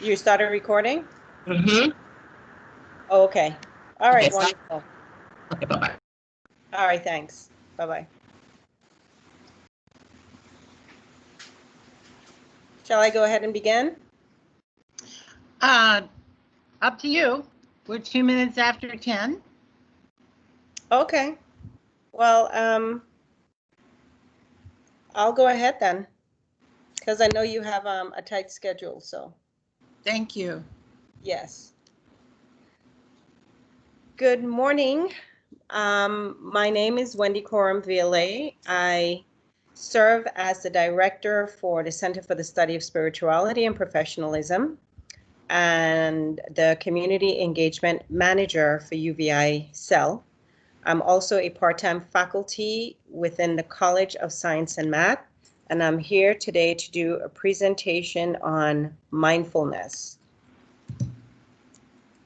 You started recording? Mm-hmm. Oh, okay. All right, Okay, wonderful. Okay, bye-bye. All right, thanks. Bye-bye. Shall I go ahead and begin? Up to you. We're 2 minutes after 10. Okay. Well, I'll go ahead then, because I know you have a tight schedule, so Thank you. yes. Good morning. My name is Wendy Coram VLA. I serve as the director for the Center for the Study of Spirituality and Professionalism and the Community Engagement Manager for UVI Cell. I'm also a part-time faculty within the College of Science and Math, and I'm here today to do a presentation on mindfulness.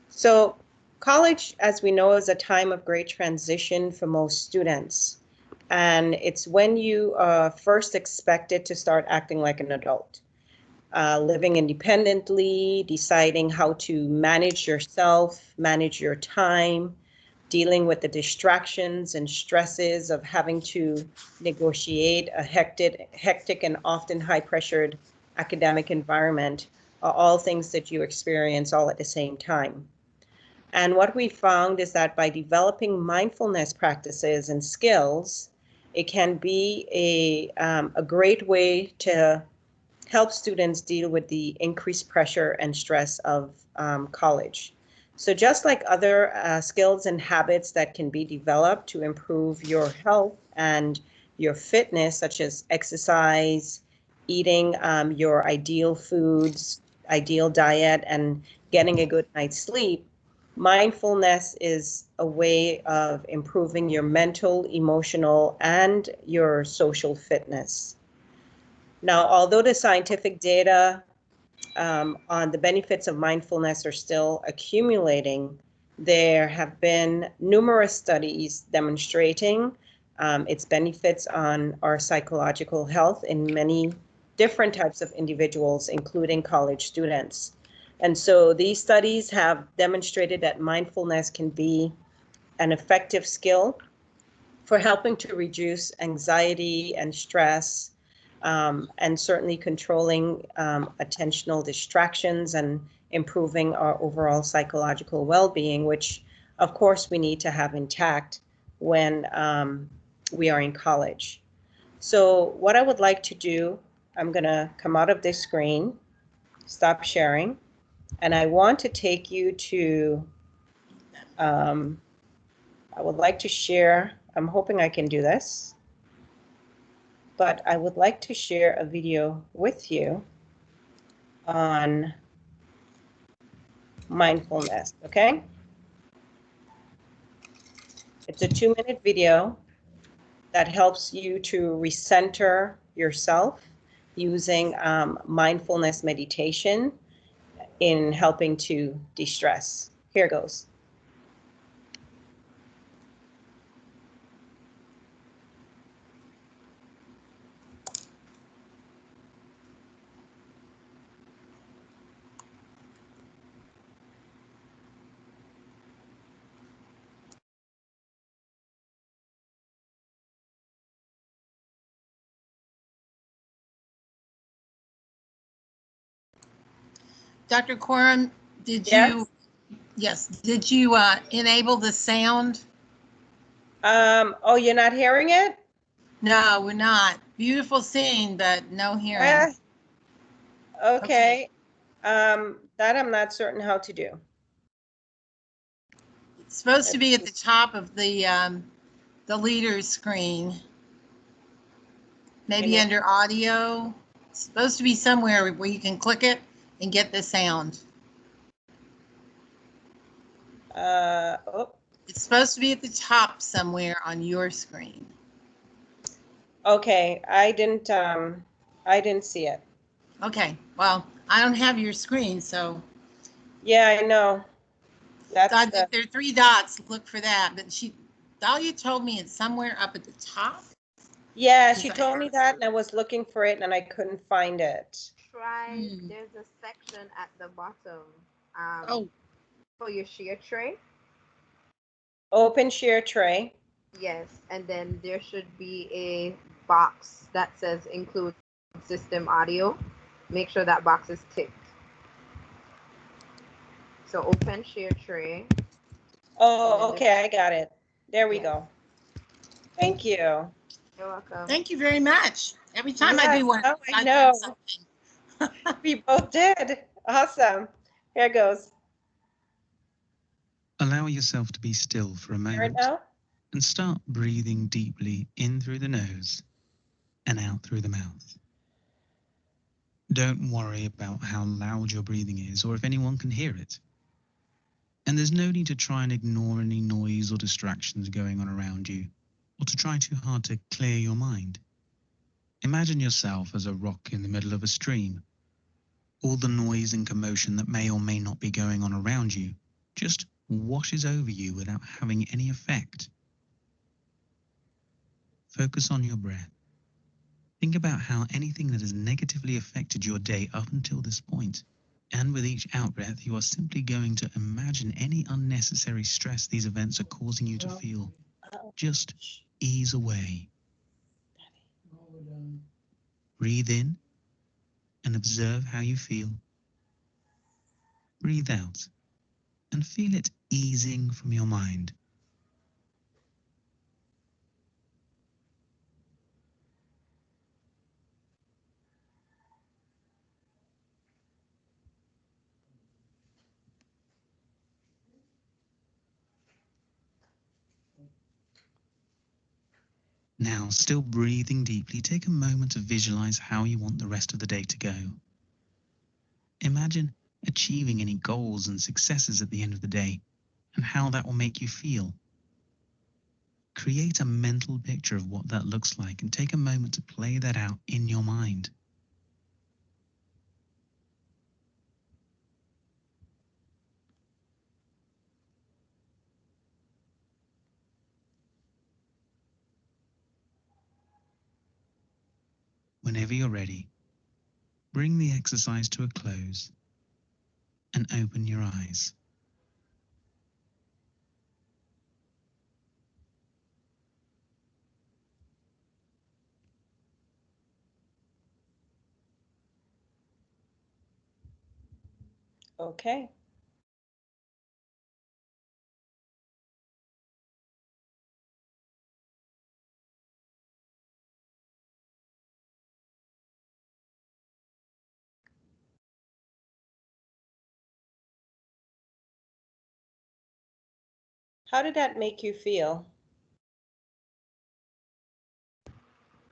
So college, as we know, is a time of great transition for most students. And it's when you are first expected to start acting like an adult, living independently, deciding how to manage yourself, manage your time, dealing with the distractions and stresses of having to negotiate a hectic and often high-pressured academic environment are all things that you experience all at the same time. And what we found is that by developing mindfulness practices and skills, it can be a great way to help students deal with the increased pressure and stress of college. So just like other skills and habits that can be developed to improve your health and your fitness, such as exercise, eating your ideal foods, ideal diet, and getting a good night's sleep, mindfulness is a way of improving your mental, emotional, and your social fitness. Now, although the scientific data on the benefits of mindfulness are still accumulating, there have been numerous studies demonstrating its benefits on our psychological health in many different types of individuals, including college students. And so these studies have demonstrated that mindfulness can be an effective skill for helping to reduce anxiety and stress, and certainly controlling attentional distractions and improving our overall psychological well-being, which of course we need to have intact when we are in college. So what I would like to do, I'm gonna come out of this screen, stop sharing, and I want to take you to, I would like to share, I'm hoping I can do this, but I would like to share a video with you on mindfulness, okay? It's a 2-minute video that helps you to recenter yourself using mindfulness meditation in helping to de-stress. Here goes. Dr. Coram, did Yes? did you enable the sound? Oh, you're not hearing it? No, we're not. Beautiful scene, but no hearing. Okay. That I'm not certain how to do. It's supposed to be at the top of the leader's screen. Maybe under audio. It's supposed to be somewhere where you can click it and get the sound. Oh. It's supposed to be at the top somewhere on your screen. Okay, I didn't see it. Okay, well, I don't have your screen, so. Yeah, I know. That's If there are 3 dots, look for that. But Dahlia told me it's somewhere up at the top. Yeah, she told me that, and I was looking for it, and I couldn't find it. Try, Mm. there's a section at the bottom Oh, for your share tray. Open share tray. Yes, and then there should be a box that says include system audio. Make sure that box is ticked. So open share tray, and then Oh, there's, okay, I got it. There we yes, go. Thank you. you're welcome. thank you very much. Every time I Yes, do one, oh, I I learn know. something. We both did. Awesome. Here it goes. Allow yourself to be still for a Hear it moment now? and start breathing deeply in through the nose and out through the mouth. Don't worry about how loud your breathing is or if anyone can hear it. And there's no need to try and ignore any noise or distractions going on around you, or to try too hard to clear your mind. Imagine yourself as a rock in the middle of a stream. All the noise and commotion that may or may not be going on around you just washes over you without having any effect. Focus on your breath. Think about how anything that has negatively affected your day up until this point. And with each out-breath, you are simply going to imagine any unnecessary stress these events are causing you to feel. Just ease away. Breathe in and observe how you feel. Breathe out and feel it easing from your mind. Now, still breathing deeply, take a moment to visualize how you want the rest of the day to go. Imagine achieving any goals and successes at the end of the day and how that will make you feel. Create a mental picture of what that looks like and take a moment to play that out in your mind. Whenever you're ready, bring the exercise to a close and open your eyes. Okay. How did that make you feel?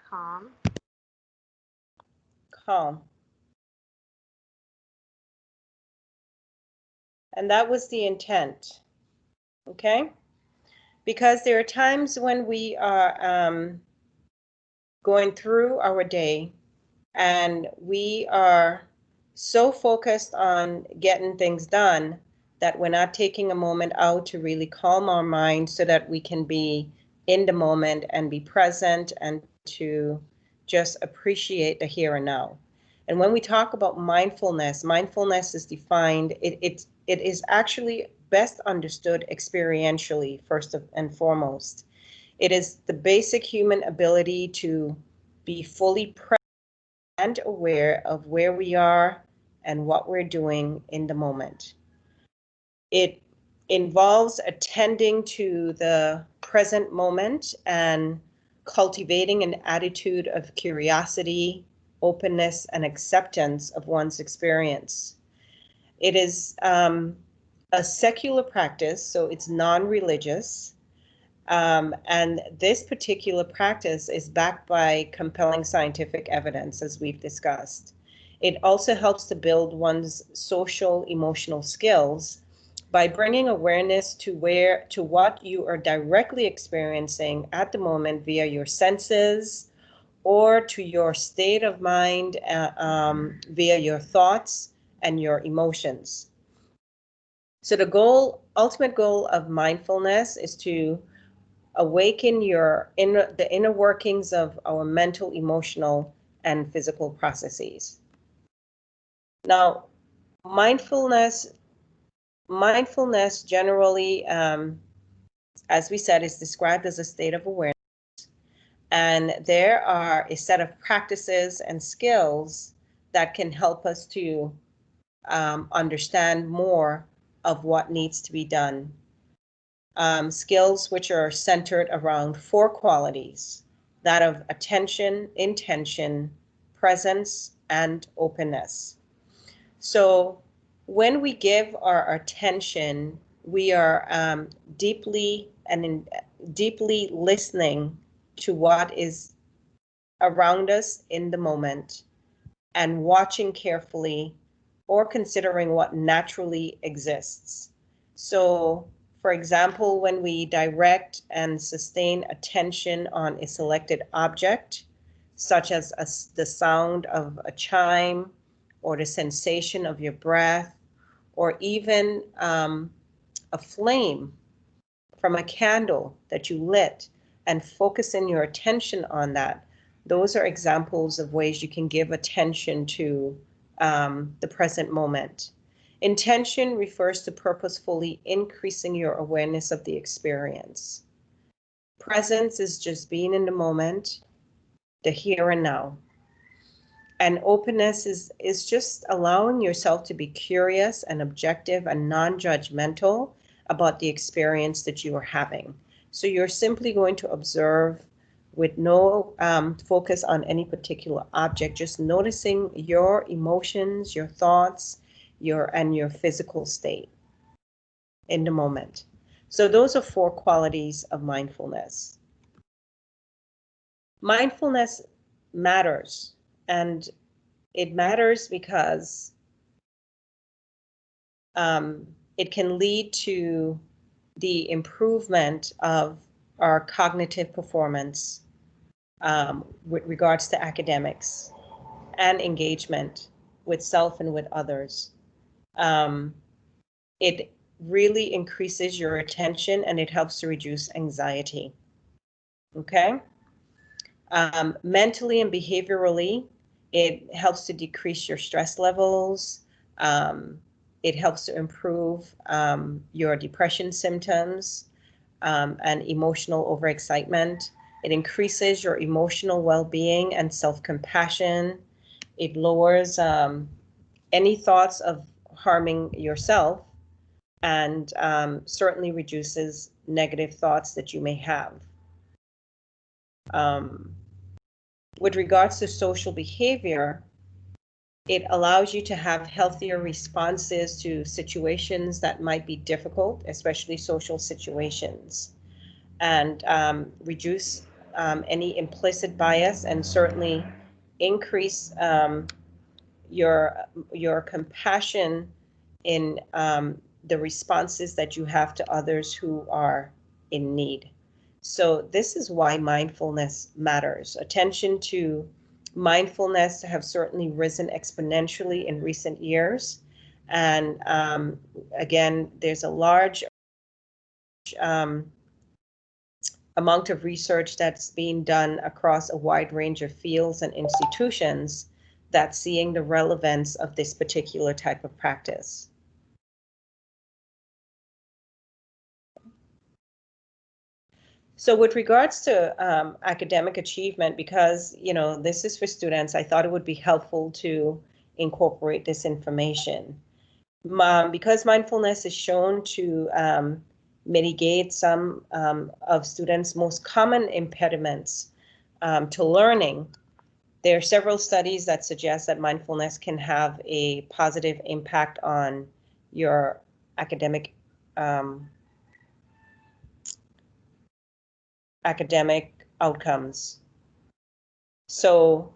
Calm. Calm. And that was the intent. Okay? Because there are times when we are going through our day and we are so focused on getting things done that we're not taking a moment out to really calm our mind so that we can be in the moment and be present and to just appreciate the here and now. And when we talk about mindfulness, mindfulness is defined, it is actually best understood experientially, first and foremost. It is the basic human ability to be fully present and aware of where we are and what we're doing in the moment. It involves attending to the present moment and cultivating an attitude of curiosity, openness, and acceptance of one's experience. It is a secular practice, so it's non-religious. And this particular practice is backed by compelling scientific evidence, as we've discussed. It also helps to build one's social emotional skills by bringing awareness to what you are directly experiencing at the moment via your senses or to your state of mind via your thoughts and your emotions. So the ultimate goal of mindfulness is to awaken the inner workings of our mental, emotional, and physical processes. Now, mindfulness generally, as we said, is described as a state of awareness. And there are a set of practices and skills that can help us to understand more of what needs to be done. Skills which are centered around 4 qualities, that of attention, intention, presence, and openness. So when we give our attention, we are deeply listening to what is around us in the moment and watching carefully or considering what naturally exists. So, for example, when we direct and sustain attention on a selected object, such as the sound of a chime or the sensation of your breath, or even a flame from a candle that you lit, and focusing your attention on that, those are examples of ways you can give attention to the present moment. Intention refers to purposefully increasing your awareness of the experience. Presence is just being in the moment, the here and now. And openness is just allowing yourself to be curious and objective and non-judgmental about the experience that you are having. So you're simply going to observe with no focus on any particular object, just noticing your emotions, your thoughts, your physical state in the moment. So those are 4 qualities of mindfulness. Mindfulness matters, and it matters because it can lead to the improvement of our cognitive performance with regards to academics and engagement with self and with others. It really increases your attention and it helps to reduce anxiety. Okay? Mentally and behaviorally, it helps to decrease your stress levels. It helps to improve your depression symptoms and emotional overexcitement. It increases your emotional well-being and self-compassion. It lowers any thoughts of harming yourself and certainly reduces negative thoughts that you may have. With regards to social behavior, it allows you to have healthier responses to situations that might be difficult, especially social situations, and reduce any implicit bias and certainly increase your compassion in the responses that you have to others who are in need. So this is why mindfulness matters. Attention to mindfulness have certainly risen exponentially in recent years. And again, there's a large amount of research that's being done across a wide range of fields and institutions that's seeing the relevance of this particular type of practice. So with regards to academic achievement, because this is for students, I thought it would be helpful to incorporate this information. Because mindfulness is shown to mitigate some of students' most common impediments to learning, there are several studies that suggest that mindfulness can have a positive impact on your academic outcomes. So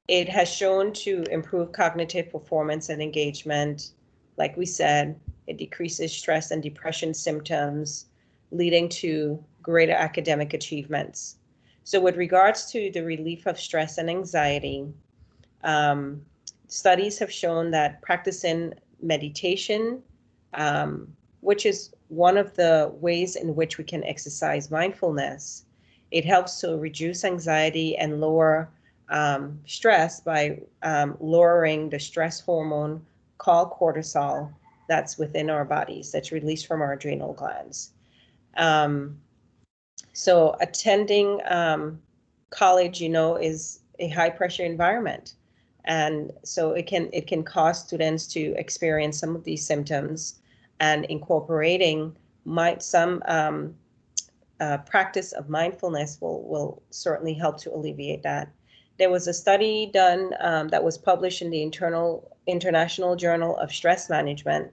it has shown to improve cognitive performance and engagement. Like we said, it decreases stress and depression symptoms, leading to greater academic achievements. So with regards to the relief of stress and anxiety, studies have shown that practicing meditation, which is one of the ways in which we can exercise mindfulness, it helps to reduce anxiety and lower stress by lowering the stress hormone called cortisol that's within our bodies, that's released from our adrenal glands. So attending college, you know, is a high pressure environment. And so it can cause students to experience some of these symptoms, and incorporating some practice of mindfulness will certainly help to alleviate that. There was a study done that was published in the International Journal of Stress Management,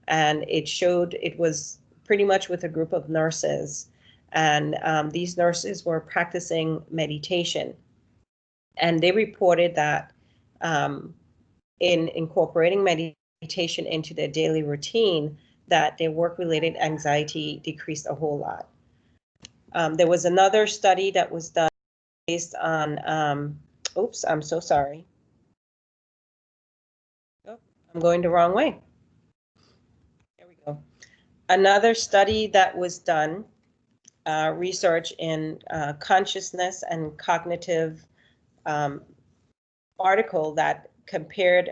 and it showed it was pretty much with a group of nurses, and these nurses were practicing meditation, and they reported that in incorporating meditation into their daily routine, that their work-related anxiety decreased a whole lot. There was another study that was done based on, oops, I'm so sorry. Oh, I'm going the wrong way. There we go. Another study that was done, research in consciousness and cognitive article that compared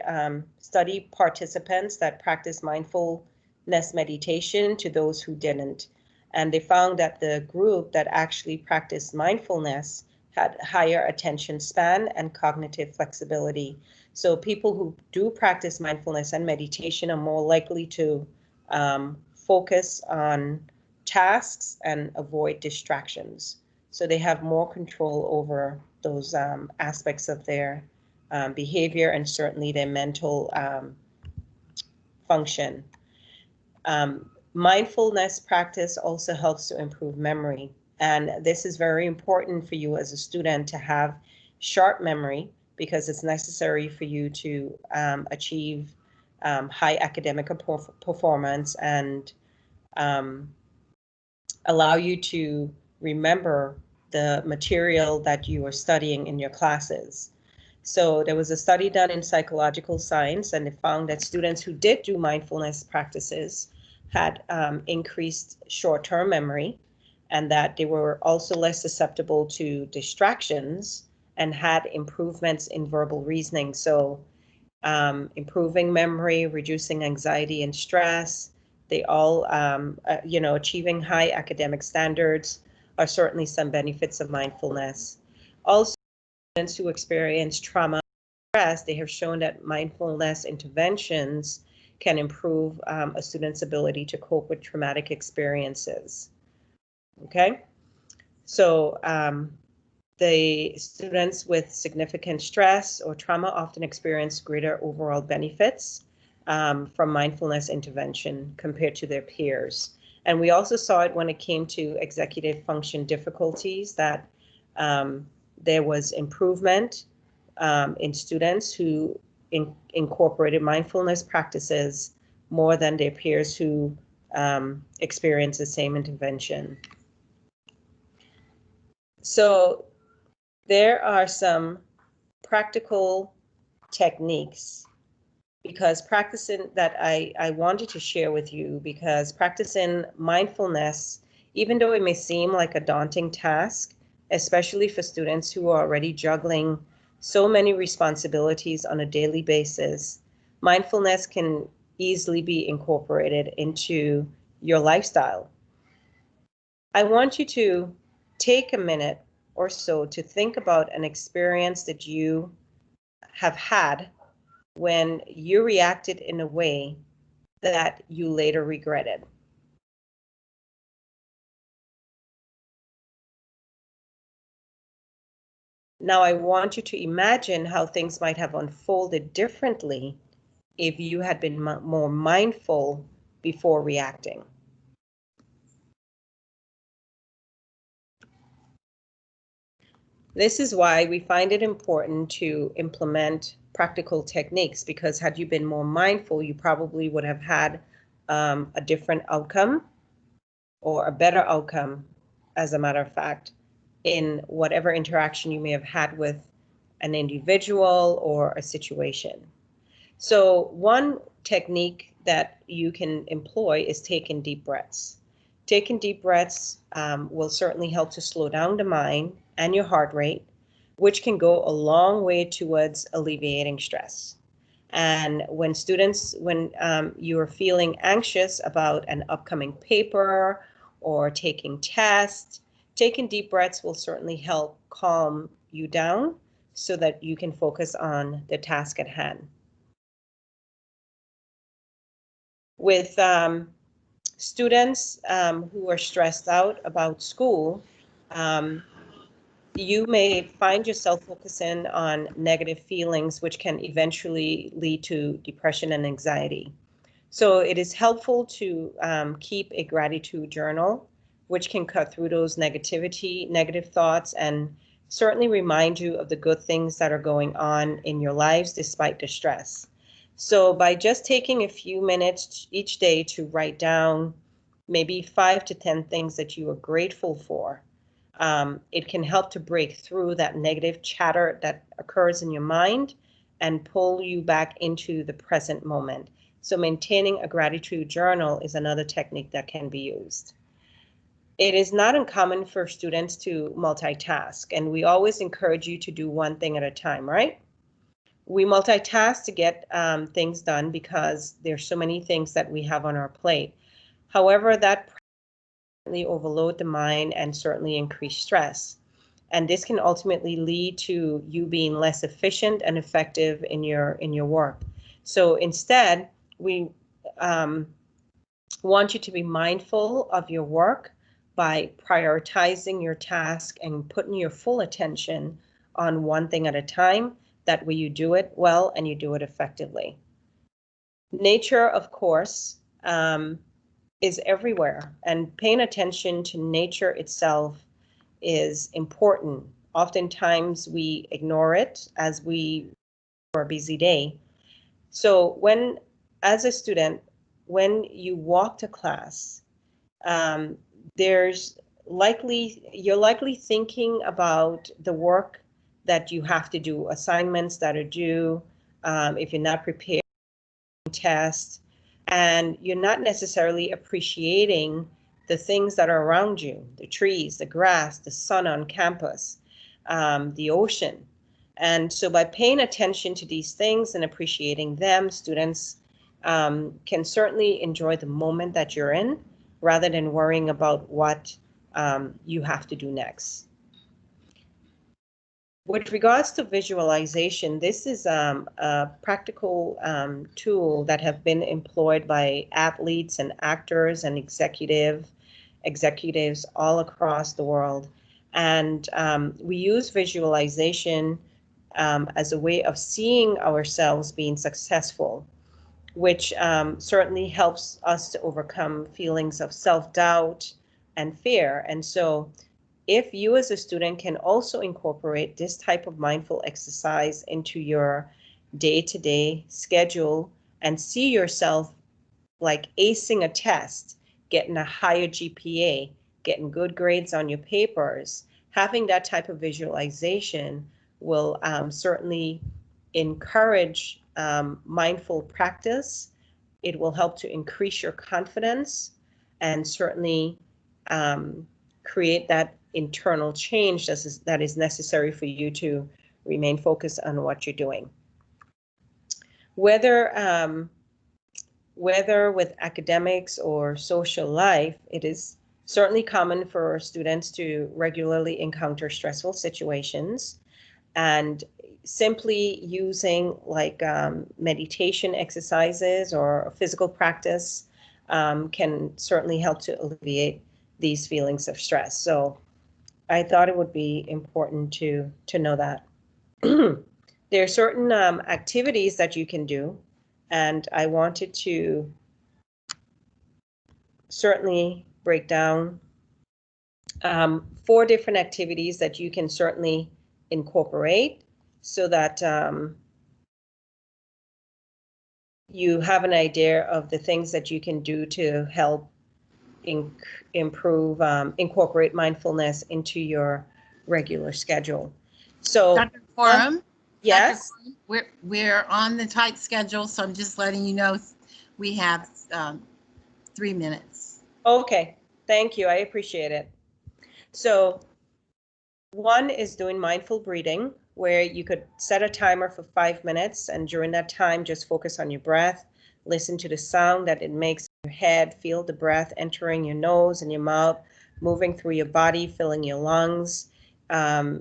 study participants that practiced mindfulness meditation to those who didn't. And they found that the group that actually practiced mindfulness had higher attention span and cognitive flexibility. So people who do practice mindfulness and meditation are more likely to focus on tasks and avoid distractions. So they have more control over those aspects of their behavior and certainly their mental function. Mindfulness practice also helps to improve memory. And this is very important for you as a student to have sharp memory, because it's necessary for you to achieve high academic performance and allow you to remember the material that you are studying in your classes. So there was a study done in psychological science, and it found that students who did do mindfulness practices had increased short-term memory, and that they were also less susceptible to distractions and had improvements in verbal reasoning. So improving memory, reducing anxiety and stress, they all, achieving high academic standards are certainly some benefits of mindfulness. Also, students who experience trauma and stress, they have shown that mindfulness interventions can improve a student's ability to cope with traumatic experiences. Okay, so the students with significant stress or trauma often experience greater overall benefits from mindfulness intervention compared to their peers. And we also saw it when it came to executive function difficulties, that there was improvement in students who incorporated mindfulness practices more than their peers who experienced the same intervention. So there are some practical techniques because practicing that I wanted to share with you, because practicing mindfulness, even though it may seem like a daunting task, especially for students who are already juggling so many responsibilities on a daily basis, mindfulness can easily be incorporated into your lifestyle. I want you to take a minute or so to think about an experience that you have had when you reacted in a way that you later regretted. Now I want you to imagine how things might have unfolded differently if you had been more mindful before reacting. This is why we find it important to implement practical techniques, because had you been more mindful, you probably would have had a different outcome, or a better outcome, as a matter of fact, in whatever interaction you may have had with an individual or a situation. So one technique that you can employ is taking deep breaths. Taking deep breaths will certainly help to slow down the mind and your heart rate, which can go a long way towards alleviating stress. And when you are feeling anxious about an upcoming paper or taking tests, taking deep breaths will certainly help calm you down so that you can focus on the task at hand. With students who are stressed out about school, you may find yourself focusing on negative feelings, which can eventually lead to depression and anxiety. So it is helpful to keep a gratitude journal, which can cut through those negative thoughts, and certainly remind you of the good things that are going on in your lives despite the stress. So by just taking a few minutes each day to write down maybe 5 to 10 things that you are grateful for, it can help to break through that negative chatter that occurs in your mind and pull you back into the present moment. So maintaining a gratitude journal is another technique that can be used. It is not uncommon for students to multitask, and we always encourage you to do one thing at a time, right? We multitask to get things done because there's so many things that we have on our plate. However, that overload the mind and certainly increase stress. And this can ultimately lead to you being less efficient and effective in your work. So instead, we want you to be mindful of your work by prioritizing your task and putting your full attention on one thing at a time. That way you do it well and you do it effectively. Nature, of course, is everywhere, and paying attention to nature itself is important. Oftentimes we ignore it as we for a busy day. So as a student, when you walk to class, you're likely thinking about the work that you have to do, assignments that are due, if you're not prepared, tests, and you're not necessarily appreciating the things that are around you, the trees, the grass, the sun on campus, the ocean. And so by paying attention to these things and appreciating them, students can certainly enjoy the moment that you're in rather than worrying about what you have to do next. With regards to visualization, this is a practical tool that have been employed by athletes and actors and executives all across the world. And we use visualization as a way of seeing ourselves being successful, which certainly helps us to overcome feelings of self-doubt and fear. And so if you as a student can also incorporate this type of mindful exercise into your day-to-day schedule and see yourself like acing a test, getting a higher GPA, getting good grades on your papers, having that type of visualization will certainly encourage mindful practice. It will help to increase your confidence and certainly create that internal change that is necessary for you to remain focused on what you're doing. Whether with academics or social life, it is certainly common for students to regularly encounter stressful situations, and simply using like meditation exercises or physical practice can certainly help to alleviate these feelings of stress. So I thought it would be important to know that. There are certain activities that you can do, and I wanted to certainly break down 4 different activities that you can certainly incorporate so that you have an idea of the things that you can do to help incorporate mindfulness into your regular schedule. So, Dr. Coram? Yes. Dr. Coram, we're on the tight schedule, so I'm just letting you know we have 3 minutes. Okay. Thank you. I appreciate it. So one is doing mindful breathing, where you could set a timer for 5 minutes, and during that time, just focus on your breath, listen to the sound that it makes in your head, feel the breath entering your nose and your mouth, moving through your body, filling your lungs.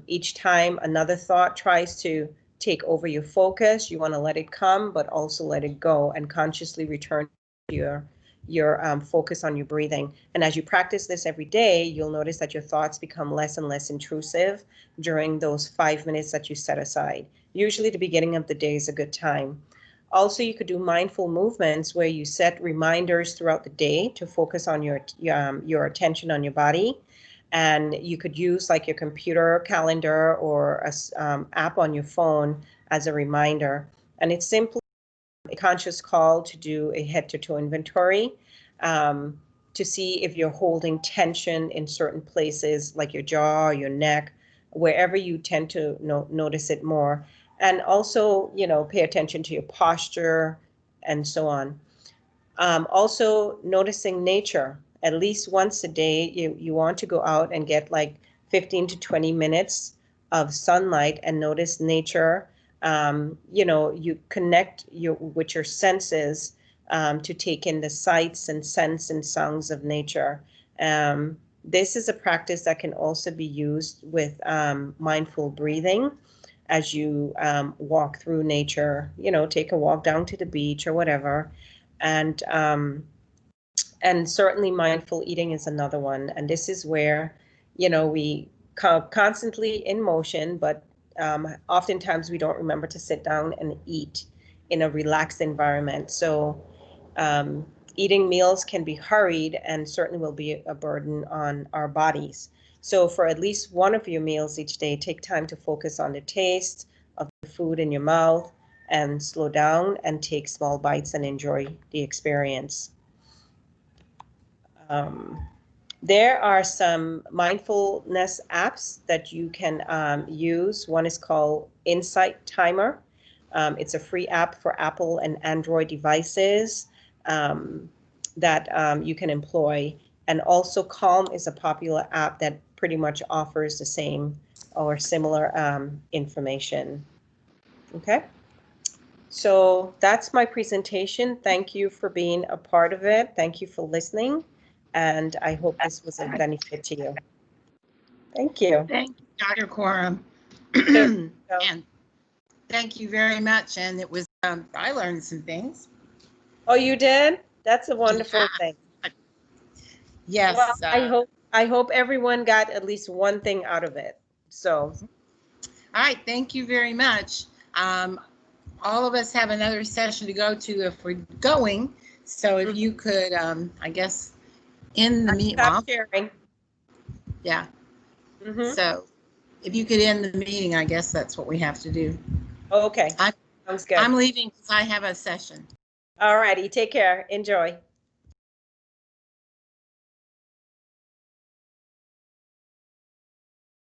Each time another thought tries to take over your focus, you want to let it come, but also let it go and consciously return to your focus on your breathing. And as you practice this every day, you'll notice that your thoughts become less and less intrusive during those 5 minutes that you set aside. Usually the beginning of the day is a good time. Also, you could do mindful movements where you set reminders throughout the day to focus on your attention on your body. And you could use like your computer calendar or a app on your phone as a reminder. And it's simply a conscious call to do a head-to-toe inventory, to see if you're holding tension in certain places like your jaw, your neck, wherever you tend to notice it more. And also, pay attention to your posture and so on. Also noticing nature. At least once a day, you want to go out and get like 15 to 20 minutes of sunlight and notice nature. You connect with your senses to take in the sights and scents and sounds of nature. This is a practice that can also be used with mindful breathing as you walk through nature, take a walk down to the beach or whatever. And certainly mindful eating is another one. And this is where, we constantly in motion, but oftentimes we don't remember to sit down and eat in a relaxed environment. So eating meals can be hurried and certainly will be a burden on our bodies. So for at least one of your meals each day, take time to focus on the taste of the food in your mouth and slow down and take small bites and enjoy the experience. There are some mindfulness apps that you can use. One is called Insight Timer. It's a free app for Apple and Android devices that you can employ. And also Calm is a popular app that pretty much offers the same or similar information. Okay. So that's my presentation. Thank you for being a part of it. Thank you for listening. And I hope this was a benefit to you. Thank you. Thank you, Dr. Coram. So, And thank you very much. And it was, I learned some things. oh, you did? That's a wonderful thing. Yes. Well, I hope everyone got at least one thing out of it. So. All right. Thank you very much. All of us have another session to go to if we're going. So if you could, I guess, end the meeting. Stop sharing. Yeah. So if you could end the meeting, I guess that's what we have to do. Okay. Sounds good. I'm leaving because I have a session. All righty. Take care. Enjoy.